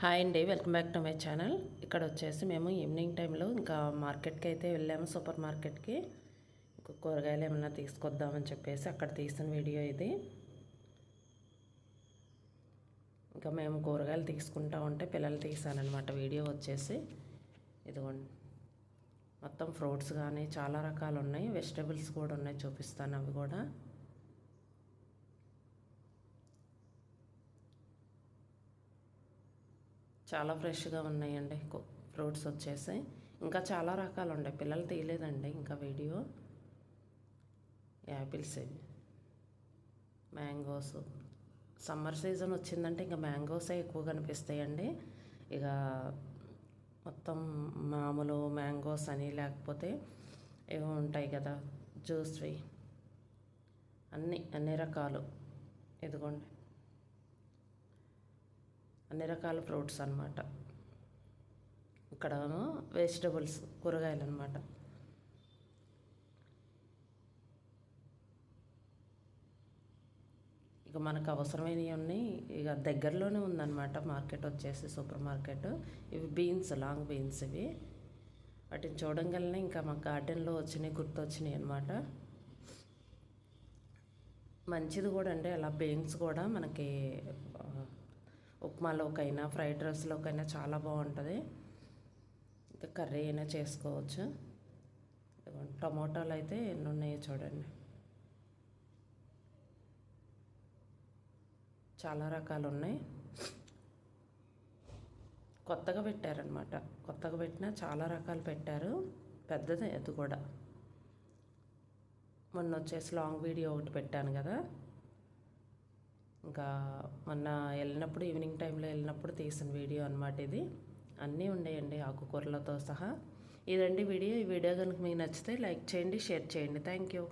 Hi అండి, welcome back to my channel. ఇక్కడ వచ్చేసి మేము ఈవినింగ్ టైంలో ఇంకా మార్కెట్కి అయితే వెళ్ళాము, సూపర్ మార్కెట్కి. ఇంకా కూరగాయలు ఏమైనా తీసుకొద్దామని చెప్పేసి అక్కడ తీసిన వీడియో ఇది. ఇంకా మేము కూరగాయలు తీసుకుంటా ఉంటే పిల్లలు తీసానమాట వీడియో వచ్చేసి. ఇదిగోండి, మొత్తం ఫ్రూట్స్ కానీ చాలా రకాలు ఉన్నాయి, వెజిటేబుల్స్ కూడా ఉన్నాయి, చూపిస్తాను అవి కూడా. చాలా ఫ్రెష్గా ఉన్నాయండి ఫ్రూట్స్ వచ్చేసి. ఇంకా చాలా రకాలు ఉన్నాయి, పిల్లలు తీయలేదండి ఇంకా వీడియో. యాపిల్స్ ఇవి, మ్యాంగోస్. సమ్మర్ సీజన్ వచ్చిందంటే ఇంకా మ్యాంగోసే ఎక్కువ కనిపిస్తాయండి. ఇక మొత్తం మామూలు మ్యాంగోస్ అని, లేకపోతే ఏవో ఉంటాయి కదా జ్యూస్వి, అన్ని రకాలు. ఇదిగోండి, అన్ని రకాల ఫ్రూట్స్ అన్నమాట. ఇక్కడ వెజిటబుల్స్, కూరగాయలు అన్నమాట. ఇక మనకు అవసరమైనవి ఉన్నాయి. ఇక దగ్గరలోనే ఉందన్నమాట మార్కెట్ వచ్చేసి, సూపర్ మార్కెట్. ఇవి బీన్స్, లాంగ్ బీన్స్ ఇవి. వాటిని చూడంగానే ఇంకా మా గార్డెన్లో వచ్చినాయి, గుర్తొచ్చినాయి అనమాట. మంచిది కూడా అండి అలా బీన్స్ కూడా మనకి ఉప్మాలోకైనా ఫ్రైడ్ రైస్లోకైనా చాలా బాగుంటుంది. ఇంకా కర్రీ అయినా చేసుకోవచ్చు. టమోటాలు అయితే ఎన్ని ఉన్నాయో చూడండి, చాలా రకాలు ఉన్నాయి. కొత్తగా పెట్టారనమాట, కొత్తగా పెట్టినా చాలా రకాలు పెట్టారు. పెద్దది అది కూడా. మొన్న వచ్చేసి లాంగ్ వీడియో ఒకటి పెట్టాను కదా, ఇంకా మొన్న వెళ్ళినప్పుడు ఈవినింగ్ టైంలో వెళ్ళినప్పుడు తీసిన వీడియో అనమాట ఇది. అన్నీ ఉండేయండి ఆకుకూరలతో సహా. ఇదండి వీడియో. ఈ వీడియో కనుక మీకు నచ్చితే లైక్ చేయండి, షేర్ చేయండి. Thank you.